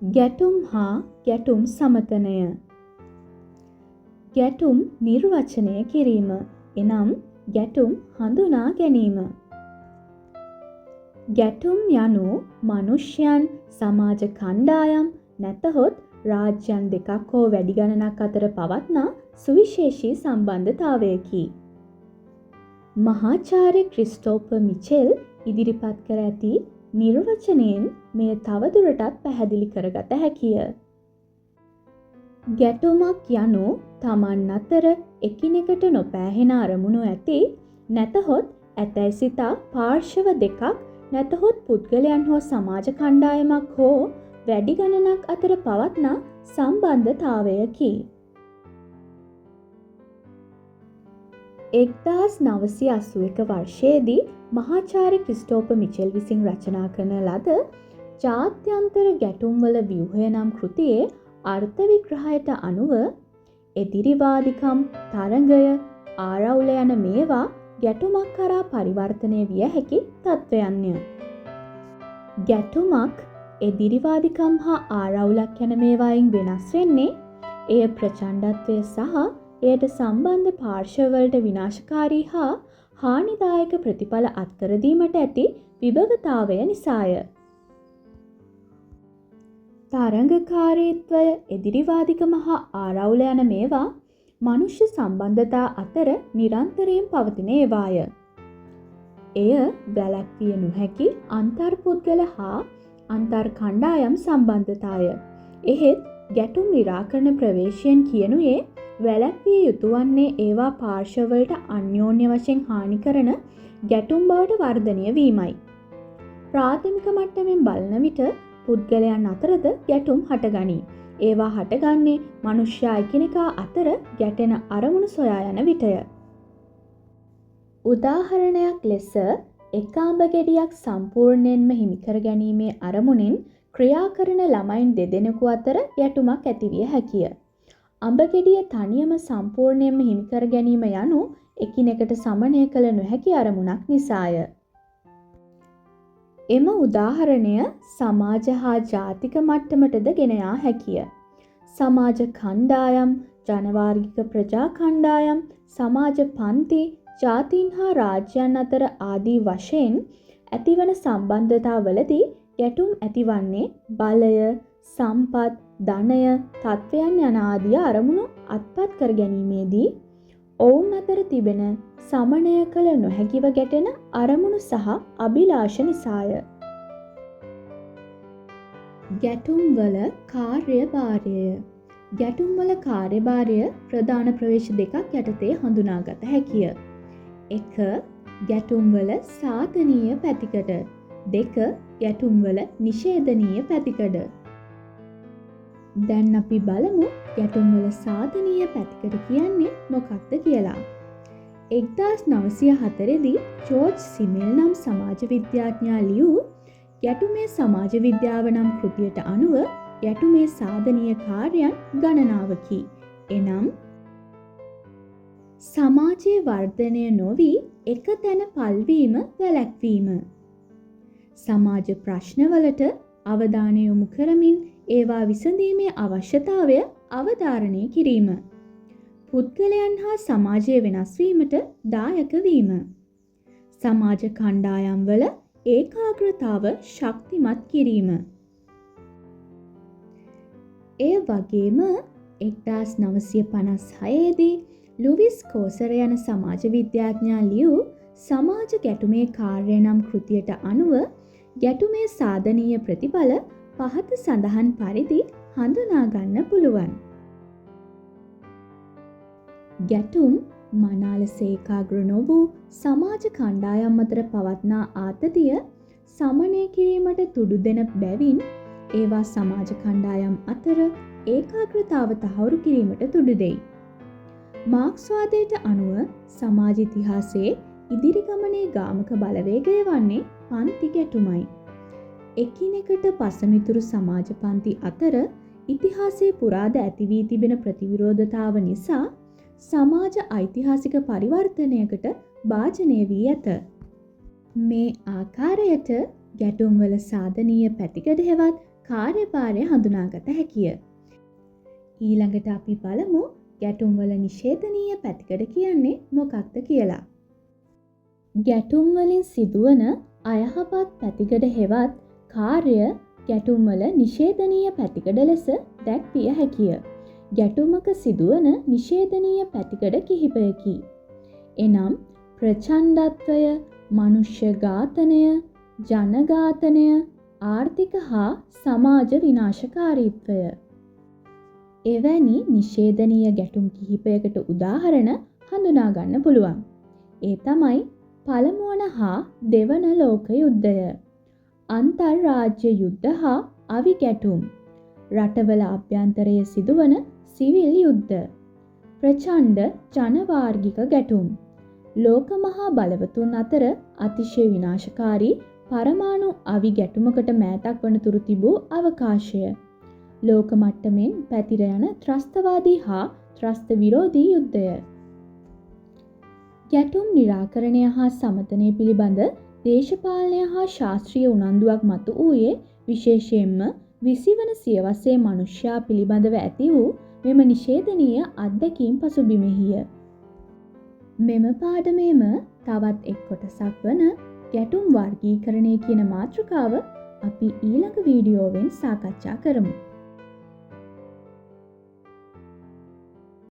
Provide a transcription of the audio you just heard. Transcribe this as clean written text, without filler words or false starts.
ගැටුම් හා ගැටුම් සමතනය. ගැටුම් නිර්වචනය කිරීම එනම් ගැටුම් හඳුනා ගැනීම. ගැටුම් යනු මනුෂ්‍යයන් සමාජ කණ්ඩායම් නැතහොත් රාජ්‍යයන් දෙකක් හෝ වැඩි ගණනක් අතර පවත්නා සුවිශේෂී සම්බන්ධතාවයකි. මහාචාර්ය ක්‍රිස්ටෝපර් මිචෙල් ඉදිරිපත් කර ඇති නිර්වචනයෙන් මෙය තවදුරටත් පැහැදිලි කරගත හැකිය. ගැටුමක් යනු තමන් අතර එකිනෙකට නොපෑහෙන අරමුණු ඇති නැතහොත් ඇතැයි සිතා පාර්ශව දෙකක් නැතහොත් පුද්ගලයන් හෝ සමාජ කණ්ඩායමක් හෝ වැඩි ගණනක් අතර පවත්නා සම්බන්ධතාවයකි. 1981 වර්ෂයේදී මහාචාර්ය ක්‍රිස්ටෝපර් මිචෙල් විසින් රචනා කරන ලද ජාත්‍යන්තර ගැටුම්වල ව්‍යුහය නම් කෘතියේ අර්ථ විග්‍රහයට අනුව එදිරිවාදිකම්, තරඟය, ආරවුල යන මේවා ගැටුමක් කරා පරිවර්තනය විය හැකි තත්ත්වයන්ය. ගැටුමක් එදිරිවාදිකම් හා ආරවුලක් යන මේවායින් වෙනස් වෙන්නේ එය ප්‍රචණ්ඩත්වය සහ එයට සම්බන්ධ පාර්ශවවලට විනාශකාරී හා හානිදායක ප්‍රතිඵල අත්කර දීමට ඇති විභවතාවය නිසාය. තරඟකාරීත්වය, එදිරිවාදිකම හා ආරවුල යන මේවා මනුෂ්‍ය සම්බන්ධතා අතර නිරන්තරයෙන් පවතින ඒවාය. එය වැළැක්විය නොහැකි අන්තර්පුද්ගල හා අන්තර් කණ්ඩායම් සම්බන්ධතාය. එහෙත් ගැටුම් නිරාකරණ ප්‍රවේශයෙන් කියනුයේ වැළැක්විය යුතු වන්නේ ඒවා පාර්ශවවලට අන්‍යෝන්‍ය වශයෙන් හානි කරන ගැටුම් බවට වර්ධනය වීමයි. ප්‍රාථමික මට්ටමින් බලන විට පුද්ගලයන් අතරද ගැටුම් හටගනී. ඒවා හටගන්නේ මනුෂ්‍යයා එකිනෙකා අතර ගැටෙන අරමුණු සොයා යන විටය. උදාහරණයක් ලෙස එක අඹ ගෙඩියක් සම්පූර්ණයෙන්ම හිමිකර ගැනීමේ අරමුණින් ක්‍රියා කරන ළමයින් දෙදෙනෙකු අතර ගැටුමක් ඇතිවිය හැකිය. අඹ ගෙඩිය තනියම සම්පූර්ණයෙන්ම හිමිකර ගැනීම යනු එකිනෙකට සමනය කළ නොහැකි අරමුණක් නිසාය. එම උදාහරණය සමාජ හා ජාතික මට්ටමටද ගෙන යා හැකිය. සමාජ කණ්ඩායම්, ජනවාර්ගික ප්‍රජා කණ්ඩායම්, සමාජ පන්ති, ජාතීන් හා රාජ්‍යයන් අතර ආදී වශයෙන් ඇතිවන සම්බන්ධතාවලදී ගැටුම් ඇතිවන්නේ බලය, සම්පත්, ධනය, තත්ත්වයන් යන ආදී අරමුණු අත්පත් කර ගැනීමේදී ඔවුන් අතර තිබෙන සමනය කළ නොහැකිව ගැටෙන අරමුණු සහ අභිලාෂ නිසාය. ගැටුම්වල කාර්යභාරය. ගැටුම්වල කාර්යභාරය ප්‍රධාන ප්‍රවේශ දෙකක් යටතේ හඳුනාගත හැකිය. 1. ගැටුම්වල සාධනීය පැතිකඩ. 2. ගැටුම්වල නිෂේධනීය පැතිකඩ. දැන් අපි බලමු ගැටුම්වල සාධනීය පැතිකඩ කියන්නේ මොකක්ද කියලා. 1904 දී ජෝර්ජ් සිමෙල් නම් සමාජ විද්‍යාඥයා ලියූ ගැටුමේ සමාජ විද්‍යාව නම් කෘතියට අනුව ගැටුමේ සාධනීය කාර්යයන් ගණනාවකි. එනම් සමාජයේ වර්ධනය නොවි එක තැන පල්වීම වැළැක්වීම. සමාජ ප්‍රශ්නවලට අවධානය යොමු කරමින් ඒවා විසඳීමේ අවශ්‍යතාවය අවධාරණය කිරීම. පුද්ගලයන් හා සමාජය වෙනස් වීමට දායක වීම. සමාජ කණ්ඩායම්වල ඒකාග්‍රතාව ශක්තිමත් කිරීම. ඒ වගේම 1956 දී ලුවිස් කෝසර යන සමාජ විද්‍යාඥයා ලියූ සමාජ ගැටුමේ කාර්ය නම් කෘතියට අනුව ගැටුමේ සාධනීය ප්‍රතිඵල පහත සඳහන් පරිදි හඳුනා ගන්න පුළුවන්. ගැටුම් මනාලෙස ඒකාග්‍ර නොවූ සමාජ කණ්ඩායම් අතර පවත්නා ආතතිය සමනය කිරීමට තුඩු දෙන බැවින් ඒවා සමාජ කණ්ඩායම් අතර ඒකාග්‍රතාව තහවුරු කිරීමට තුඩු දෙයි. මාක්ස්වාදයට අනුව සමාජ ඉතිහාසයේ ඉදිරි ගමනේ ගාමක බලවේගය වන්නේ පන්ති ගැටුමයි. එකිනෙකට පසමිතුරු සමාජ පන්ති අතර ඉතිහාසයේ පුරාද ඇති වී තිබෙන ප්‍රතිවිරෝධතාව නිසා සමාජ ඓතිහාසික පරිවර්තනයකට භාජනය වී ඇත. මේ ආකාරයට ගැටුම්වල සාධනීය පැතිකඩ හෙවත් කාර්යභාරය හඳුනාගත හැකිය. ඊළඟට අපි බලමු ගැටුම්වල නිෂේධනීය පැතිකඩ කියන්නේ මොකක්ද කියලා. ගැටුම්වලින් සිදුවන අයහපත් පැතිකඩ හෙවත් කාර්ය ගැටුම්වල නිෂේධනීය පැතිකඩ ලෙස දැක්විය හැකිය. ගැටුමක සිදුවන නිෂේධනීය පැතිකඩ කිහිපයකි. එනම් ප්‍රචණ්ඩත්වය, මනුෂ්‍ය ඝාතනය, ජනඝාතනය, ආර්ථික හා සමාජ විනාශකාරීත්වය. එවැනි නිෂේධනීය ගැටුම් කිහිපයකට උදාහරණ හඳුනා ගන්න පුළුවන්. ඒ තමයි පළමුවන හා දෙවන ලෝක යුද්ධය, අන්තර්රාජ්‍ය යුද්ධ හා අවි ගැටුම්, රටවල අභ්‍යන්තරයේ සිදුවන සිවිල් යුද්ධ, ප්‍රචණ්ඩ ජනවාර්ගික ගැටුම්, ලෝක මහා බලවතුන් අතර අතිශය විනාශකාරී පරමාණු අවි ගැටුමකට මෑතක් වනතුරු තිබූ අවකාශය, ලෝක මට්ටමින් පැතිර යන ත්‍රස්තවාදී හා ත්‍රස්ත විරෝධී යුද්ධය. ගැටුම් නිරාකරණය හා සමතනය පිළිබඳ දේශපාලනය හා ශාස්ත්‍රීය උනන්දුවක් මතු වූයේ විශේෂයෙන්ම 20 වන සියවසේ මනුෂ්‍යයා පිළිබඳව ඇති වූ මෙම නිෂේධනීය අත්දැකීම් පසුබිමෙහිය. මෙම පාඩමේම තවත් එක් කොටසක් වන ගැටුම් වර්ගීකරණය කියන මාතෘකාව අපි ඊළඟ වීඩියෝවෙන් සාකච්ඡා කරමු.